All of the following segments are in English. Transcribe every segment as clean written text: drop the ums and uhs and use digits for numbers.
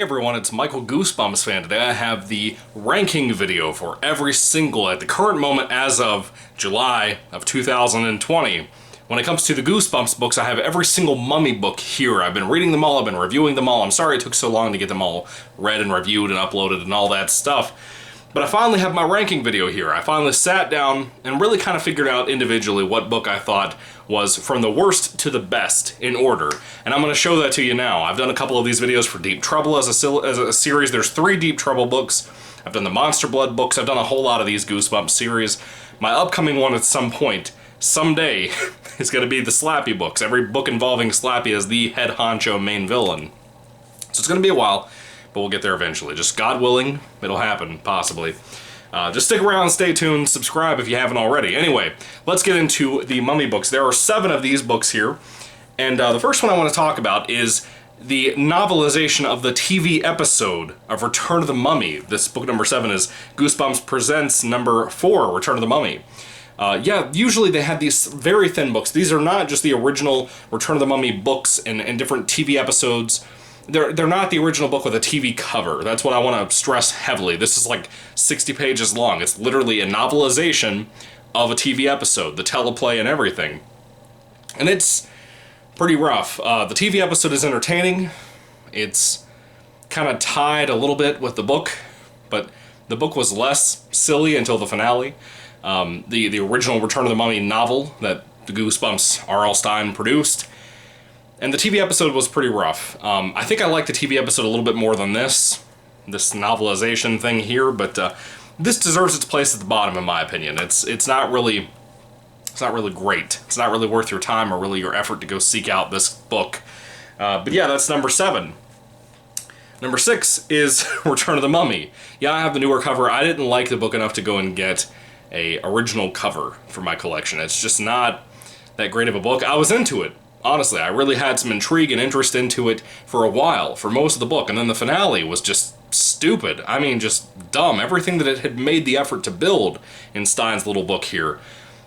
Hey everyone, it's Michael GoosebumpsFan. Today I have the ranking video for every single, at the current moment as of July of 2020. When it comes to the Goosebumps books, I have every single Mummy book here. I've been reading them all, I've been reviewing them all. I'm sorry it took so long to get them all read and reviewed and uploaded and all that stuff. But I finally have my ranking video here. I finally sat down and really kind of figured out individually what book I thought was from the worst to the best in order. And I'm going to show that to you now. I've done a couple of these videos for Deep Trouble as a series. There's 3 Deep Trouble books. I've done the Monster Blood books. I've done a whole lot of these Goosebumps series. My upcoming one at some point, someday, is going to be the Slappy books. Every book involving Slappy as the head honcho main villain. So it's going to be a while, but we'll get there eventually. Just God willing, it'll happen, possibly. Just stick around, stay tuned, subscribe if you haven't already. Anyway, let's get into the Mummy books. There are 7 of these books here, and the first one I want to talk about is the novelization of the TV episode of Return of the Mummy. This book number 7 is Goosebumps Presents number 4, Return of the Mummy. Yeah, usually they have these very thin books. These are not just the original Return of the Mummy books and different TV episodes. They're not the original book with a TV cover. That's what I want to stress heavily. This is like 60 pages long. It's literally a novelization of a TV episode, the teleplay and everything. And it's pretty rough. The TV episode is entertaining. It's kind of tied a little bit with the book, but the book was less silly until the finale. The original Return of the Mummy novel that the Goosebumps R.L. Stine produced. And the TV episode was pretty rough. I think I like the TV episode a little bit more than this novelization thing here, but this deserves its place at the bottom in my opinion. It's not really great. It's not really worth your time or really your effort to go seek out this book. But yeah, that's number 7. Number 6 is Return of the Mummy. Yeah, I have the newer cover. I didn't like the book enough to go and get a original cover for my collection. It's just not that great of a book. I was into it. Honestly, I really had some intrigue and interest into it for a while, for most of the book, and then the finale was just stupid. I mean, just dumb. Everything that it had made the effort to build in Stine's little book here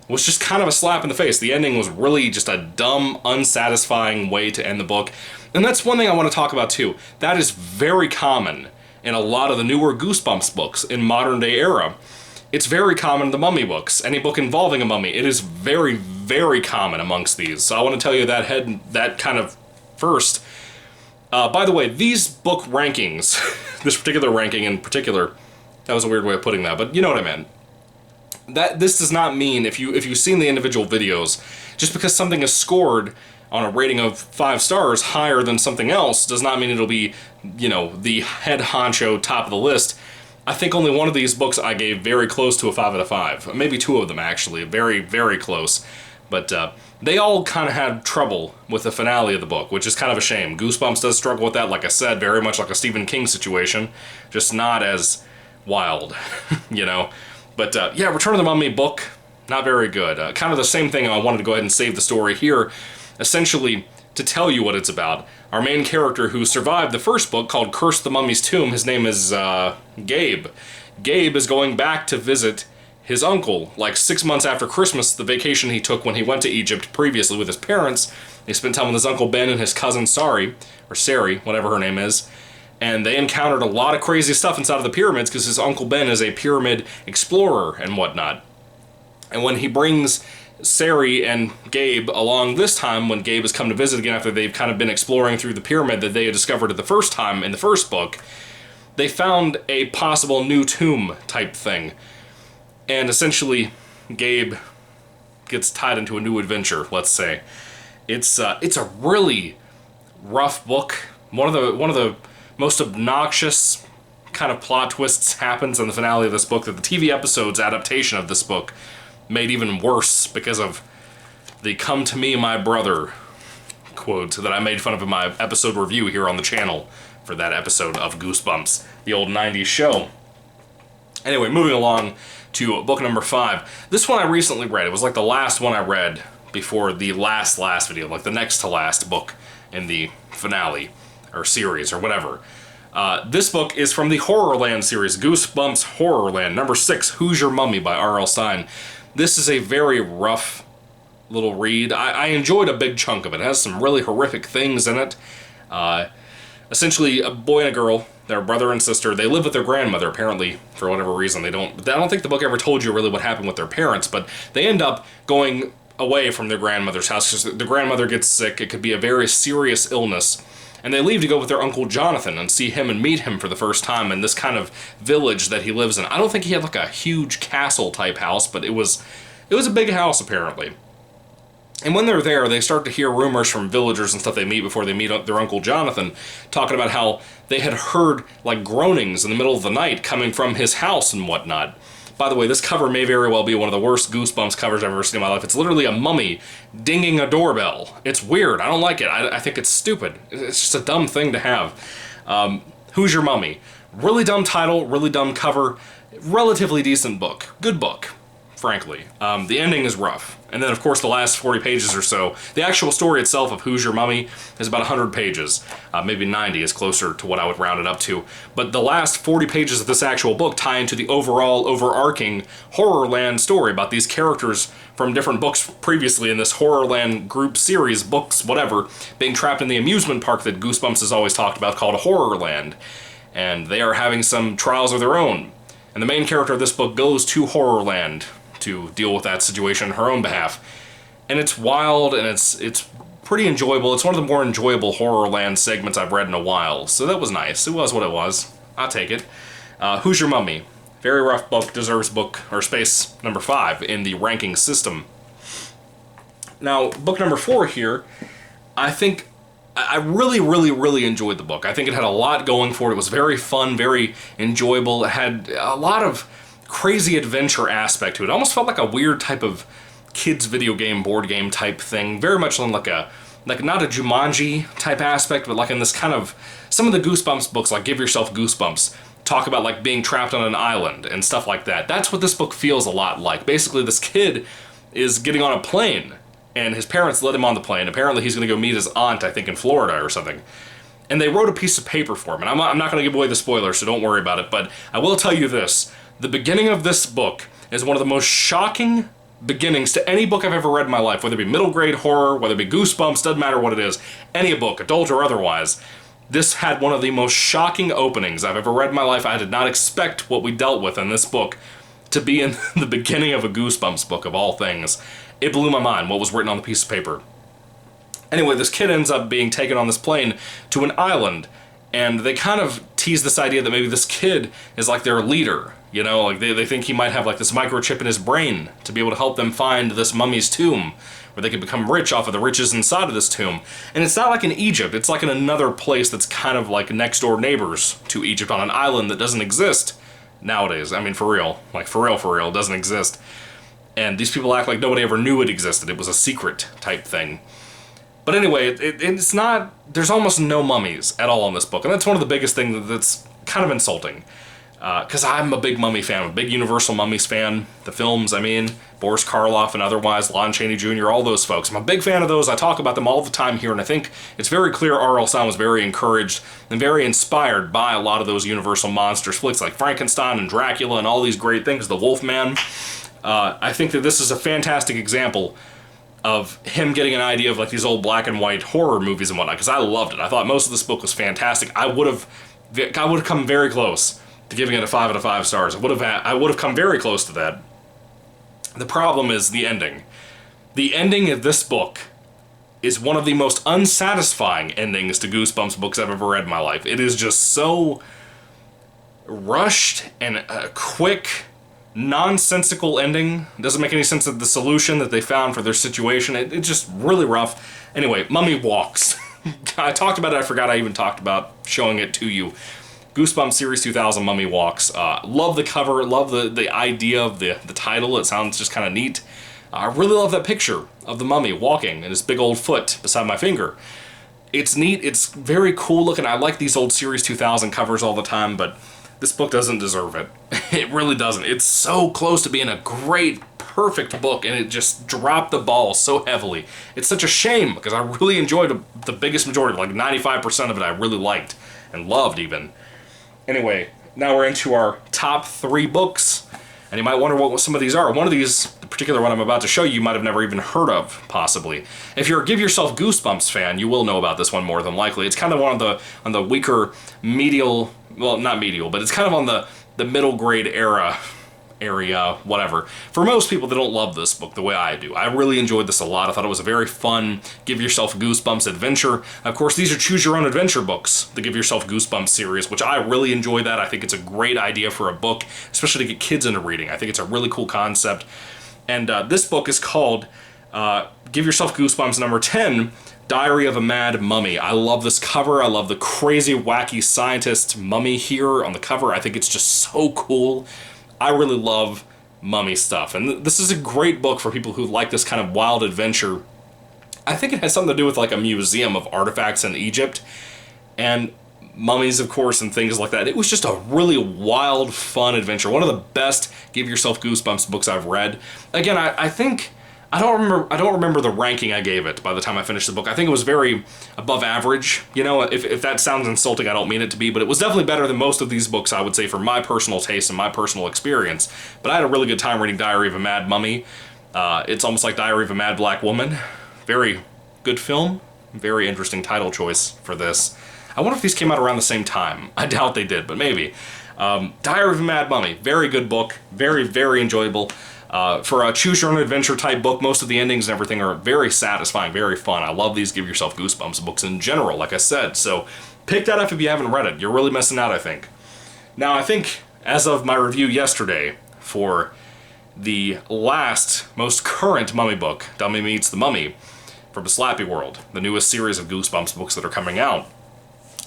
was just kind of a slap in the face. The ending was really just a dumb, unsatisfying way to end the book. And that's one thing I want to talk about too. That is very common in a lot of the newer Goosebumps books in modern day era. It's very common in the Mummy books. Any book involving a mummy, it is very, very common amongst these. So I want to tell you that kind of first. By the way, these book rankings, this particular ranking in particular, that was a weird way of putting that, but you know what I meant. This does not mean, if you've seen the individual videos, just because something is scored on a rating of 5 stars higher than something else does not mean it'll be, you know, the head honcho top of the list. I think only one of these books I gave very close to a 5 out of 5. Maybe 2 of them, actually. Very, very close. But they all kind of had trouble with the finale of the book, which is kind of a shame. Goosebumps does struggle with that, like I said, very much like a Stephen King situation. Just not as wild, you know. But yeah, Return of the Mummy book, not very good. Kind of the same thing. I wanted to go ahead and save the story here. Essentially, to tell you what it's about, our main character who survived the first book, called Curse the Mummy's Tomb, his name is Gabe. Gabe is going back to visit his uncle, like 6 months after Christmas, the vacation he took when he went to Egypt previously with his parents. He spent time with his Uncle Ben and his cousin Sari, or Sari, whatever her name is, and they encountered a lot of crazy stuff inside of the pyramids because his Uncle Ben is a pyramid explorer and whatnot. And when he brings Sari and Gabe along this time, when Gabe has come to visit again after they've kind of been exploring through the pyramid that they had discovered at the first time in the first book, they found a possible new tomb type thing. And essentially, Gabe gets tied into a new adventure, let's say. It's a really rough book. One of the most obnoxious kind of plot twists happens in the finale of this book that the TV episode's adaptation of this book made even worse because of the "Come to me, my brother" quote that I made fun of in my episode review here on the channel for that episode of Goosebumps, the old 90s show. Anyway, moving along to book number 5. This one I recently read. It was like the last one I read before the last video, like the next to last book in the finale, or series, or whatever. This book is from the Horrorland series, Goosebumps Horrorland, number 6, Who's Your Mummy by R.L. Stine. This is a very rough little read. I enjoyed a big chunk of it. It has some really horrific things in it. essentially a boy and a girl. They're brother and sister. They live with their grandmother, apparently, for whatever reason. I don't think the book ever told you really what happened with their parents, but they end up going away from their grandmother's house because the grandmother gets sick. It could be a very serious illness. And they leave to go with their Uncle Jonathan and see him and meet him for the first time in this kind of village that he lives in. I don't think he had like a huge castle-type house, but it was a big house, apparently. And when they're there, they start to hear rumors from villagers and stuff they meet before they meet their Uncle Jonathan, talking about how they had heard like groanings in the middle of the night coming from his house and whatnot. By the way, this cover may very well be one of the worst Goosebumps covers I've ever seen in my life. It's literally a mummy dinging a doorbell. It's weird. I don't like it. I think it's stupid. It's just a dumb thing to have. Who's Your Mummy? Really dumb title, really dumb cover, relatively decent book. Good book, frankly. The ending is rough. And then, of course, the last 40 pages or so, the actual story itself of Who's Your Mummy is about 100 pages. Maybe 90 is closer to what I would round it up to. But the last 40 pages of this actual book tie into the overall, overarching Horrorland story about these characters from different books previously in this Horrorland group series, books, whatever, being trapped in the amusement park that Goosebumps has always talked about called Horrorland. And they are having some trials of their own. And the main character of this book goes to Horrorland to deal with that situation on her own behalf. And it's wild, and it's pretty enjoyable. It's one of the more enjoyable Horrorland segments I've read in a while, so that was nice. It was what it was. I'll take it. Who's Your Mummy? Very rough book, deserves book, or space number 5 in the ranking system. Now, book number 4 here, I think I really, really, really enjoyed the book. I think it had a lot going for it. It was very fun, very enjoyable. It had a lot of crazy adventure aspect to it. It almost felt like a weird type of kids video game, board game type thing. Very much like not a Jumanji type aspect, but like in this kind of, some of the Goosebumps books, like Give Yourself Goosebumps, talk about like being trapped on an island and stuff like that. That's what this book feels a lot like. Basically, this kid is getting on a plane, and his parents let him on the plane. Apparently, he's going to go meet his aunt, I think, in Florida or something. And they wrote a piece of paper for him. And I'm not going to give away the spoilers, so don't worry about it. But I will tell you this. The beginning of this book is one of the most shocking beginnings to any book I've ever read in my life, whether it be middle grade horror, whether it be Goosebumps, doesn't matter what it is, any book, adult or otherwise. This had one of the most shocking openings I've ever read in my life. I did not expect what we dealt with in this book to be in the beginning of a Goosebumps book, of all things. It blew my mind what was written on the piece of paper. Anyway, this kid ends up being taken on this plane to an island, and they kind of tease this idea that maybe this kid is like their leader. You know, like they think he might have like this microchip in his brain to be able to help them find this mummy's tomb, where they can become rich off of the riches inside of this tomb. And it's not like in Egypt, it's like in another place that's kind of like next door neighbors to Egypt on an island that doesn't exist nowadays. I mean, for real, it doesn't exist. And these people act like nobody ever knew it existed. It was a secret type thing. But anyway, it's not, there's almost no mummies at all in this book. And that's one of the biggest things that's kind of insulting. Because I'm a big Mummy fan, I'm a big Universal Mummies fan. The films, I mean, Boris Karloff and otherwise, Lon Chaney Jr., all those folks. I'm a big fan of those. I talk about them all the time here, and I think it's very clear R.L. Stine was very encouraged and very inspired by a lot of those Universal monsters flicks like Frankenstein and Dracula and all these great things, the Wolfman. I think that this is a fantastic example of him getting an idea of like these old black and white horror movies and whatnot, because I loved it. I thought most of this book was fantastic. I would have come very close to giving it a 5 out of 5 stars. I would have come very close to that. The problem is the ending. The ending of this book is one of the most unsatisfying endings to Goosebumps books I've ever read in my life. It is just so rushed and quick, nonsensical ending. It doesn't make any sense of the solution that they found for their situation. It's just really rough. Anyway, Mummy Walks. I talked about it, I forgot I even talked about showing it to you. Goosebumps Series 2000 Mummy Walks. Love the cover, love the idea of the title. It sounds just kind of neat. I really love that picture of the mummy walking and his big old foot beside my finger. It's neat, it's very cool looking. I like these old Series 2000 covers all the time, but this book doesn't deserve it. It really doesn't. It's so close to being a great, perfect book, and it just dropped the ball so heavily. It's such a shame, because I really enjoyed the biggest majority, like 95% of it I really liked, and loved even. Anyway, now we're into our top 3 books, and you might wonder what some of these are. One of these, particular one I'm about to show you might have never even heard of, possibly. If you're a Give Yourself Goosebumps fan, you will know about this one more than likely. It's kind of one on the weaker medial, well, not medial, but it's kind of on the middle grade area, whatever. For most people that don't love this book the way I do, I really enjoyed this a lot. I thought it was a very fun Give Yourself Goosebumps adventure. Of course, these are Choose Your Own Adventure books, the Give Yourself Goosebumps series, which I really enjoy that. I think it's a great idea for a book, especially to get kids into reading. I think it's a really cool concept. And this book is called Give Yourself Goosebumps number 10, Diary of a Mad Mummy. I love this cover. I love the crazy, wacky scientist mummy here on the cover. I think it's just so cool. I really love mummy stuff, and this is a great book for people who like this kind of wild adventure. I think it has something to do with like a museum of artifacts in Egypt, and mummies, of course, and things like that. It was just a really wild, fun adventure. One of the best Give Yourself Goosebumps books I've read. Again, I think... I don't remember the ranking I gave it by the time I finished the book. I think it was very above average. You know, if that sounds insulting, I don't mean it to be, but it was definitely better than most of these books, I would say, for my personal taste and my personal experience. But I had a really good time reading Diary of a Mad Mummy. It's almost like Diary of a Mad Black Woman. Very good film. Very interesting title choice for this. I wonder if these came out around the same time. I doubt they did, but maybe. Diary of a Mad Mummy. Very good book. Very, very enjoyable. For a Choose Your Own Adventure type book, most of the endings and everything are very satisfying, very fun. I love these Give Yourself Goosebumps books in general, like I said. So pick that up if you haven't read it. You're really missing out, I think. Now, I think, as of my review yesterday for the last, most current Mummy book, Dummy Meets the Mummy, from Slappy World, the newest series of Goosebumps books that are coming out,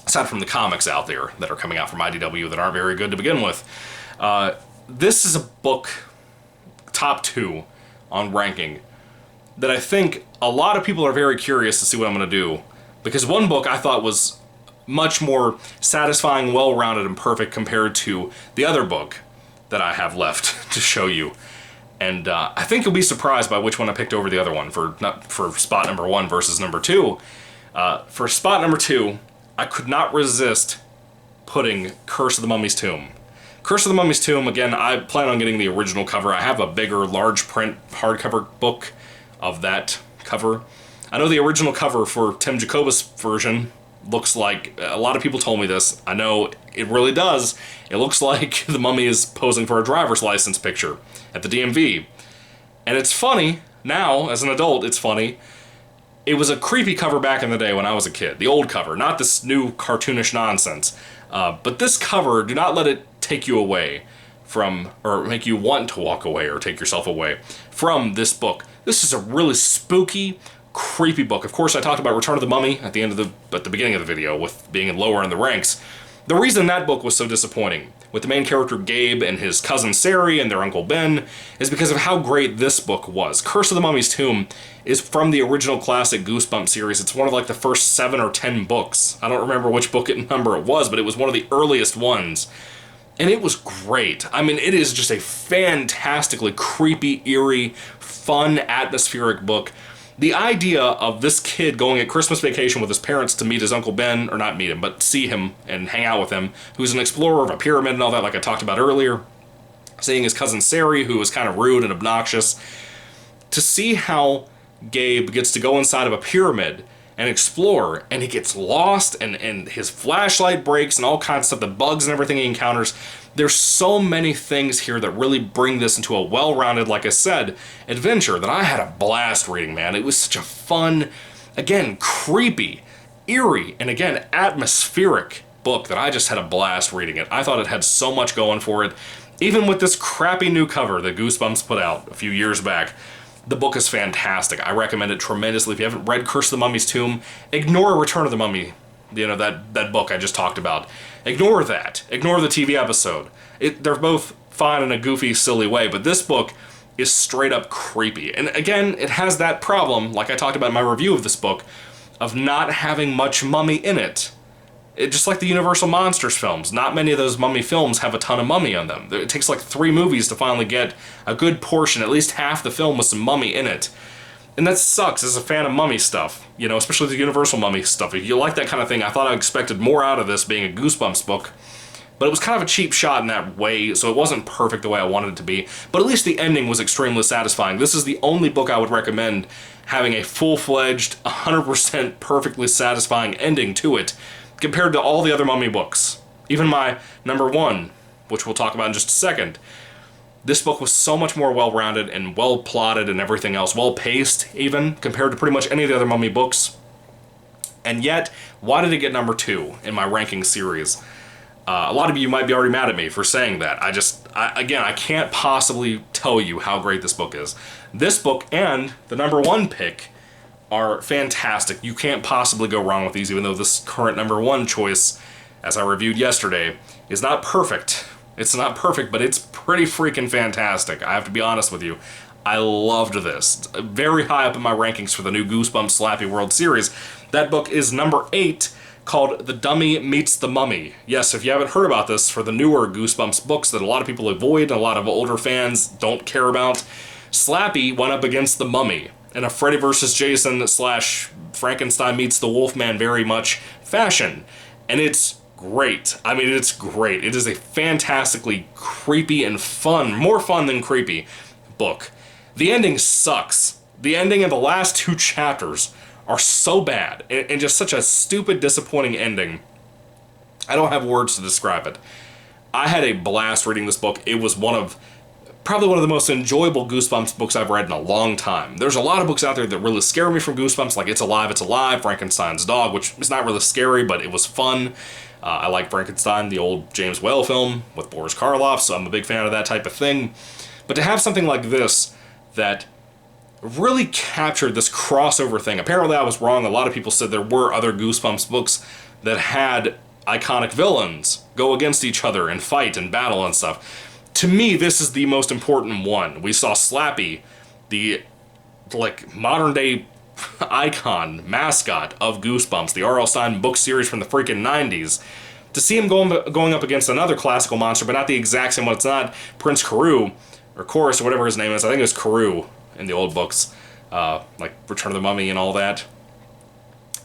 aside from the comics out there that are coming out from IDW that aren't very good to begin with, this is a book... top 2 on ranking that I think a lot of people are very curious to see what I'm going to do, because one book I thought was much more satisfying, well-rounded, and perfect compared to the other book that I have left to show you. And I think you'll be surprised by which one I picked over the other one for spot number 1 versus number 2. For spot number 2, I could not resist putting Curse of the Mummy's Tomb. Curse of the Mummy's Tomb, again, I plan on getting the original cover. I have a bigger, large print hardcover book of that cover. I know the original cover for Tim Jacobus' version looks like, a lot of people told me this, I know it really does. It looks like the mummy is posing for a driver's license picture at the DMV. And it's funny, now, as an adult, it's funny. It was a creepy cover back in the day when I was a kid. The old cover, not this new cartoonish nonsense. But this cover, do not let it take you away from, or make you want to walk away or take yourself away from this book. This is a really spooky, creepy book. Of course, I talked about Return of the Mummy at the beginning of the video with being lower in the ranks. The reason that book was so disappointing, with the main character Gabe and his cousin Sari and their uncle Ben, is because of how great this book was. Curse of the Mummy's Tomb is from the original classic Goosebumps series. It's one of like the first 7 or 10 books. I don't remember which book number it was, but it was one of the earliest ones. And it was great. I mean, it is just a fantastically creepy, eerie, fun, atmospheric book. The idea of this kid going at Christmas vacation with his parents to meet his Uncle Ben, or not meet him, but see him and hang out with him, who's an explorer of a pyramid and all that, like I talked about earlier. Seeing his cousin Sari, who was kind of rude and obnoxious. To see how Gabe gets to go inside of a pyramid and explore, and he gets lost, and his flashlight breaks, and all kinds of stuff, the bugs and everything he encounters. There's so many things here that really bring this into a well-rounded, like I said, adventure that I had a blast reading, man. It was such a fun, again, creepy, eerie, and again, atmospheric book that I just had a blast reading it. I thought it had so much going for it. Even with this crappy new cover that Goosebumps put out a few years back, the book is fantastic. I recommend it tremendously. If you haven't read Curse of the Mummy's Tomb, ignore Return of the Mummy, you know, that book I just talked about. Ignore that. Ignore the TV episode. They're both fine in a goofy, silly way, but this book is straight up creepy. And again, it has that problem, like I talked about in my review of this book, of not having much mummy in it. Just like the Universal Monsters films, not many of those mummy films have a ton of mummy on them. It takes like 3 movies to finally get a good portion, at least half the film with some mummy in it. And that sucks as a fan of mummy stuff, you know, especially the Universal mummy stuff. If you like that kind of thing, I thought I expected more out of this being a Goosebumps book. but it was kind of a cheap shot in that way, so it wasn't perfect the way I wanted it to be, but at least the ending was extremely satisfying. This is the only book I would recommend having a full-fledged, 100% perfectly satisfying ending to it, compared to all the other Mummy books. Even my number one, which we'll talk about in just a second. This book was so much more well-rounded and well-plotted and everything else, well-paced even, compared to pretty much any of the other Mummy books. And yet, why did it get number 2 in my ranking series? A lot of you might be already mad at me for saying that. I can't possibly tell you how great this book is. This book and the number 1 pick are fantastic. You can't possibly go wrong with these, even though this current number 1 choice, as I reviewed yesterday, is not perfect. It's not perfect, but it's pretty freaking fantastic. I have to be honest with you. I loved this. Very high up in my rankings for the new Goosebumps Slappy World series. That book is number 8, called The Dummy Meets the Mummy. Yes, if you haven't heard about this, for the newer Goosebumps books that a lot of people avoid and a lot of older fans don't care about, Slappy went up against the Mummy in a Freddy vs. Jason / Frankenstein meets the Wolfman very much fashion. And it's great. I mean, it's great. It is a fantastically creepy and fun, more fun than creepy, book. The ending sucks. The ending of the last 2 chapters are so bad, and just such a stupid, disappointing ending. I don't have words to describe it. I had a blast reading this book. It was probably one of the most enjoyable Goosebumps books I've read in a long time. There's a lot of books out there that really scare me from Goosebumps, like It's Alive, It's Alive, Frankenstein's Dog, which is not really scary, but it was fun. I like Frankenstein, the old James Whale film with Boris Karloff, so I'm a big fan of that type of thing. But to have something like this that really captured this crossover thing. Apparently I was wrong. A lot of people said there were other Goosebumps books that had iconic villains go against each other and fight and battle and stuff. To me, this is the most important one. We saw Slappy, the modern day icon, mascot of Goosebumps, the R.L. Stine book series from the freaking 90s. To see him going up against another classical monster, but not the exact same one. It's not Prince Karoo, or Chorus, or whatever his name is. I think it was Karoo in the old books, like Return of the Mummy and all that.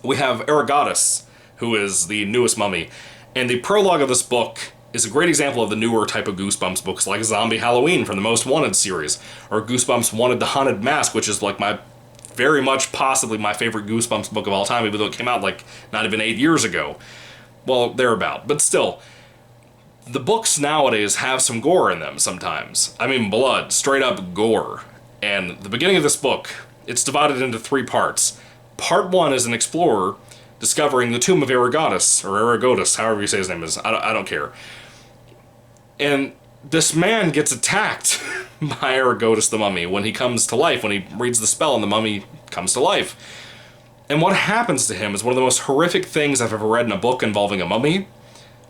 We have Erogatus, who is the newest mummy, and the prologue of this book is a great example of the newer type of Goosebumps books, like Zombie Halloween from the Most Wanted series, or Goosebumps Wanted the Haunted Mask, which is like very much possibly my favorite Goosebumps book of all time, even though it came out like not even 8 years ago. Well, thereabout, but still. The books nowadays have some gore in them sometimes. I mean, blood, straight up gore. And the beginning of this book, it's divided into 3 parts. Part 1 is an explorer discovering the tomb of Erogatus, or Erogatus, however you say his name is. I don't care. And this man gets attacked by Erogatus the mummy when he comes to life, when he reads the spell and the mummy comes to life. And what happens to him is one of the most horrific things I've ever read in a book involving a mummy.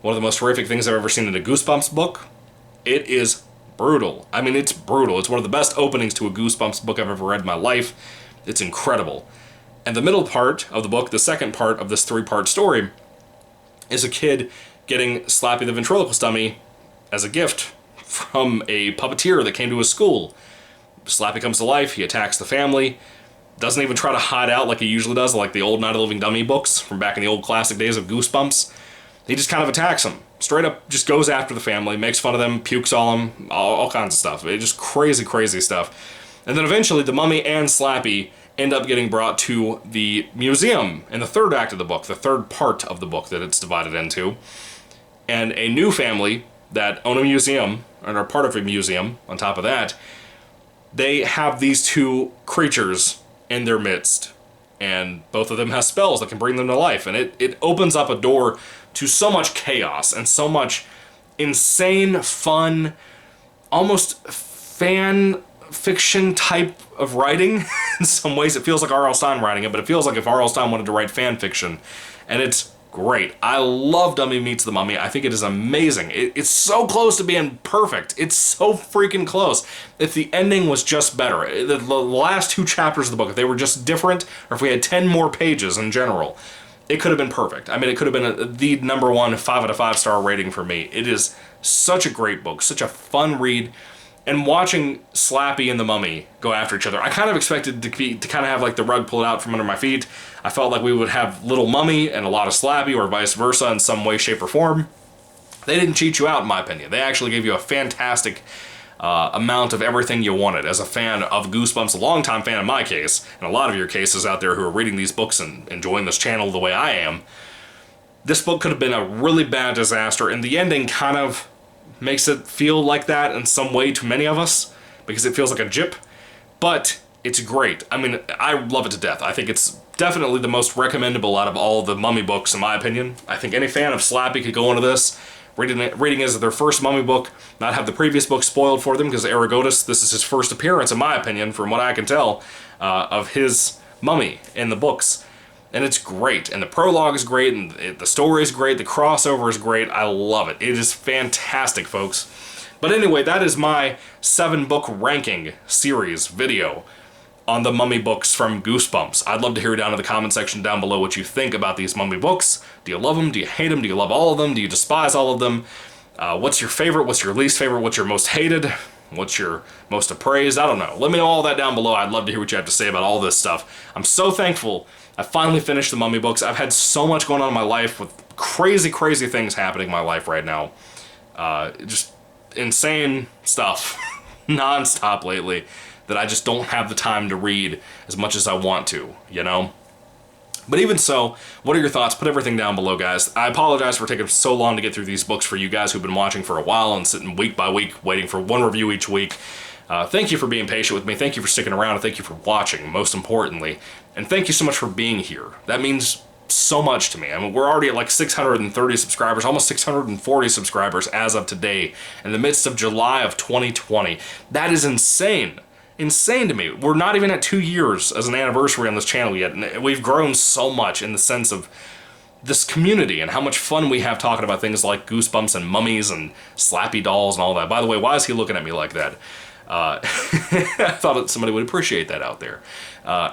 One of the most horrific things I've ever seen in a Goosebumps book. It is brutal. I mean, it's brutal. It's one of the best openings to a Goosebumps book I've ever read in my life. It's incredible. And the middle part of the book, the second part of this 3-part story, is a kid getting Slappy the ventriloquist dummy as a gift from a puppeteer that came to his school. Slappy comes to life, he attacks the family, doesn't even try to hide out like he usually does, like the old Night of the Living Dummy books from back in the old classic days of Goosebumps. He just kind of attacks them. Straight up just goes after the family, makes fun of them, pukes on them, all kinds of stuff. It's just crazy, crazy stuff. And then eventually the mummy and Slappy end up getting brought to the museum in the 3rd act of the book, the 3rd part of the book that it's divided into. And a new family that own a museum, and are part of a museum on top of that, they have these 2 creatures in their midst. And both of them have spells that can bring them to life. And it opens up a door to so much chaos and so much insane, fun, almost fan fiction type of writing. In some ways it feels like R.L. Stine writing it, but it feels like if R.L. Stine wanted to write fan fiction. And it's great. I love Dummy Meets the Mummy. I think it is amazing. It's so close to being perfect. It's so freaking close. If the ending was just better, the last 2 chapters of the book, if they were just different, or if we had 10 more pages in general, it could have been perfect. I mean, it could have been the number 1 5 out of 5 star rating for me. It is such a great book, such a fun read. And watching Slappy and the Mummy go after each other, I kind of expected to kind of have like the rug pulled out from under my feet. I felt like we would have little Mummy and a lot of Slappy, or vice versa in some way, shape, or form. They didn't cheat you out, in my opinion. They actually gave you a fantastic amount of everything you wanted. As a fan of Goosebumps, a longtime fan in my case, and a lot of your cases out there who are reading these books and enjoying this channel the way I am, this book could have been a really bad disaster, and the ending kind of makes it feel like that in some way to many of us, because it feels like a jip, but it's great. I mean, I love it to death. I think it's definitely the most recommendable out of all the Mummy books, in my opinion. I think any fan of Slappy could go into this, reading it as their first Mummy book, not have the previous book spoiled for them, because Aragotis, this is his first appearance, in my opinion, from what I can tell, of his Mummy in the books. And it's great, and the prologue is great, and the story is great, the crossover is great. I love it. It is fantastic, folks. But anyway, that is my 7-book ranking series video on the Mummy books from Goosebumps. I'd love to hear down in the comment section down below what you think about these Mummy books. Do you love them? Do you hate them? Do you love all of them? Do you despise all of them? What's your favorite? What's your least favorite? What's your most hated? What's your most appraised? I don't know. Let me know all that down below. I'd love to hear what you have to say about all this stuff. I'm so thankful I finally finished the Mummy books. I've had so much going on in my life with crazy, crazy things happening in my life right now. Just insane stuff non-stop lately that I just don't have the time to read as much as I want to, you know? But even so, what are your thoughts? Put everything down below, guys. I apologize for taking so long to get through these books for you guys who've been watching for a while and sitting week by week waiting for one review each week. Thank you for being patient with me. Thank you for sticking around, and thank you for watching, most importantly. And thank you so much for being here. That means so much to me. I mean, we're already at like 630 subscribers, almost 640 subscribers as of today, in the midst of July of 2020. That is insane. Insane to me. We're not even at 2 years as an anniversary on this channel yet, and we've grown so much in the sense of this community and how much fun we have talking about things like Goosebumps and mummies and slappy dolls and all that. By the way, why is he looking at me like that? I thought that somebody would appreciate that out there.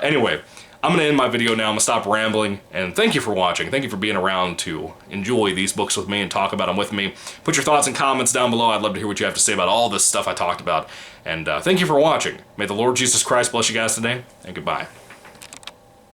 Anyway, I'm going to end my video now. I'm going to stop rambling, and thank you for watching. Thank you for being around to enjoy these books with me and talk about them with me. Put your thoughts and comments down below. I'd love to hear what you have to say about all this stuff I talked about. And thank you for watching. May the Lord Jesus Christ bless you guys today, and goodbye.